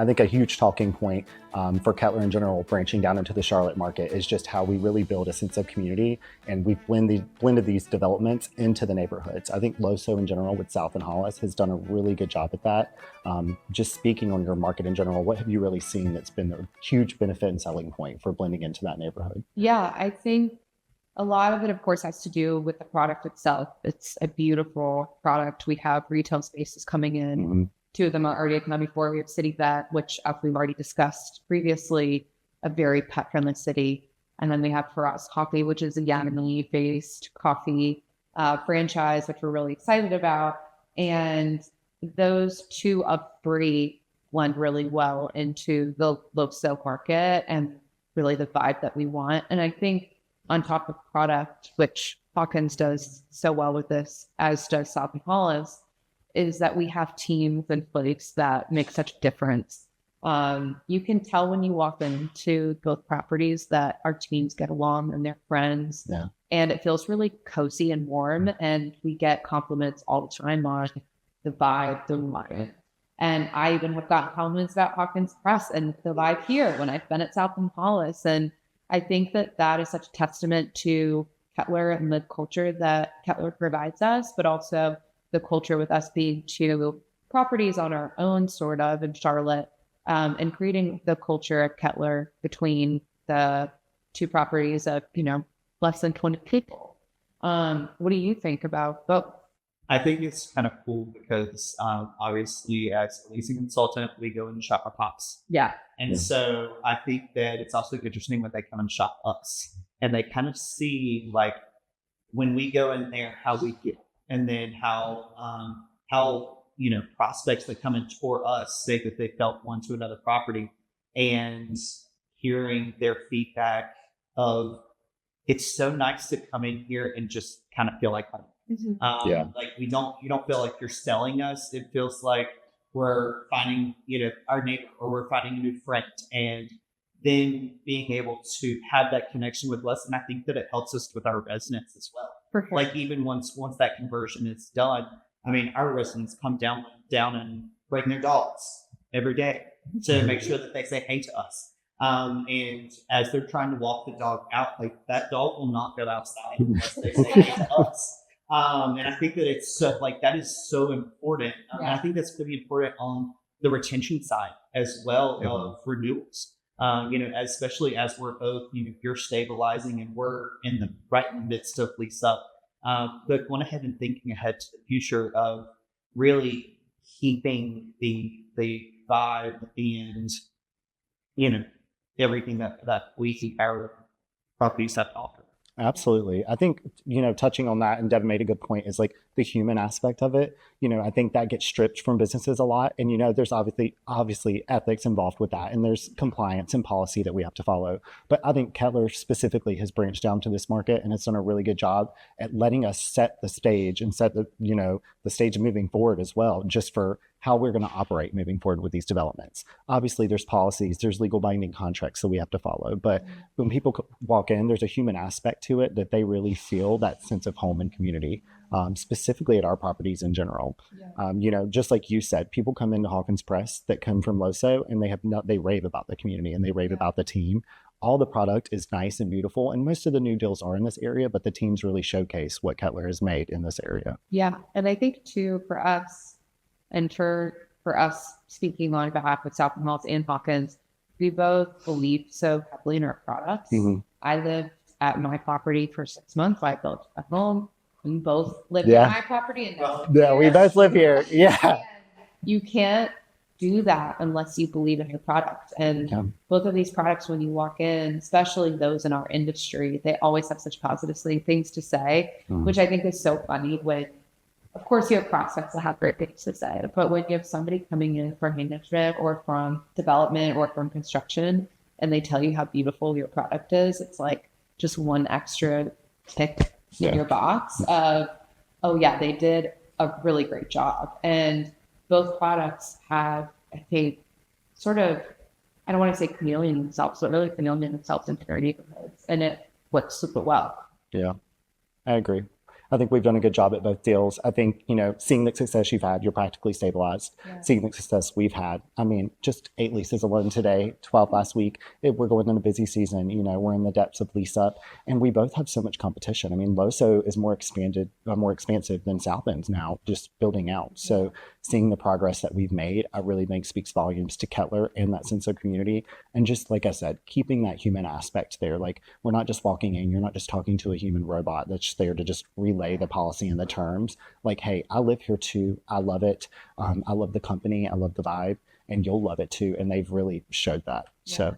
I think a huge talking point for Kettler in general, branching down into the Charlotte market, is just how we really build a sense of community, and we've blended these developments into the neighborhoods. I think Loso in general with South and Hollis has done a really good job at that. Just speaking on your market in general, what have you really seen that's been a huge benefit and selling point for blending into that neighborhood? Yeah, I think a lot of it, of course, has to do with the product itself. It's a beautiful product. We have retail spaces coming in. Mm-hmm. Two of them are already accounted for. We have City Vet, which we've already discussed previously, a very pet-friendly city. And then we have For Us Coffee, which is a Yamini-based coffee franchise, which we're really excited about. And those two of three blend really well into the Loso market and really the vibe that we want. And I think on top of product, which Hawkins does so well with this, as does South and Hollis, is that we have teams in place that make such a difference. You can tell when you walk into both properties that our teams get along and they're friends. Yeah. And it feels really cozy and warm. And we get compliments all the time on the vibe, the environment. And I even have gotten compliments about Hawkins Press and the vibe here when I've been at South and Hollis. And I think that that is such a testament to Kettler and the culture that Kettler provides us, but also the culture with us being two properties on our own, sort of, in Charlotte, and creating the culture of Kettler between the two properties of, less than 20 people. What do you think about both? I think it's kind of cool because obviously as a leasing consultant, we go and shop our pops. Yeah. And so I think that it's also interesting when they come and shop us and they kind of see like when we go in there, how we get, and then how prospects that come in for us say that they felt one to another property, and hearing their feedback of it's so nice to come in here and just kind of feel like home. Mm-hmm. Like you don't feel like you're selling us. It feels like we're finding, our neighbor, or we're finding a new friend, and then being able to have that connection with us. And I think that it helps us with our residents as well. Perfect. Like even once that conversion is done, I mean, our residents come down and bring their dogs every day to make sure that they say hey to us. And as they're trying to walk the dog out, like that dog will not go outside unless they say hey to us. And I think that it's that is so important. And I think that's going to be important on the retention side as well of renewals. Especially as we're both, you're stabilizing and we're right in the midst of lease up. But went ahead and thinking ahead to the future of really keeping the vibe and, everything that we see our properties have to offer. Absolutely. I think, touching on that, and Devon made a good point, is like the human aspect of it. I think that gets stripped from businesses a lot. And, there's obviously ethics involved with that. And there's compliance and policy that we have to follow. But I think Kettler specifically has branched down to this market, and it's done a really good job at letting us set the stage and set the stage moving forward as well, just for how we're going to operate moving forward with these developments. Obviously, there's policies, there's legal binding contracts that we have to follow. But when people walk in, there's a human aspect to it that they really feel that sense of home and community, specifically at our properties in general. Yeah. Just like you said, people come into Hawkins Press that come from Loso, and they rave about the community and they rave about the team. All the product is nice and beautiful, and most of the new deals are in this area, but the teams really showcase what Kettler has made in this area. Yeah, and I think too, for us, and for us speaking on behalf of South and Hollis and Hawkins, we both believe so heavily in our products. Mm-hmm. I lived at my property for 6 months. I built a home. We both lived at my property. And we both live here. Yeah. You can't do that unless you believe in your product. And both of these products, when you walk in, especially those in our industry, they always have such positive things to say, which I think is so funny when, of course, you have prospects that have great things to say, but when you have somebody coming in from management or from development or from construction, and they tell you how beautiful your product is, it's like just one extra tick in your box of, oh yeah, they did a really great job. And both products have, I think, sort of, I don't want to say chameleon themselves, but really chameleon themselves into their neighborhoods, and it works super well. Yeah, I agree. I think we've done a good job at both deals. I think, seeing the success you've had, you're practically stabilized. Yeah. Seeing the success we've had, I mean, just 8 leases alone today, 12 last week. We're going in a busy season. We're in the depths of lease up, and we both have so much competition. I mean, Loso is more expansive than South End's now, just building out. So seeing the progress that we've made, I really think speaks volumes to Kettler and that sense of community. And just like I said, keeping that human aspect there. Like, we're not just walking in, you're not just talking to a human robot that's just there to just relay the policy and the terms. Like, hey, I live here too. I love it. I love the company. I love the vibe, and you'll love it too. And they've really showed that. Yeah. So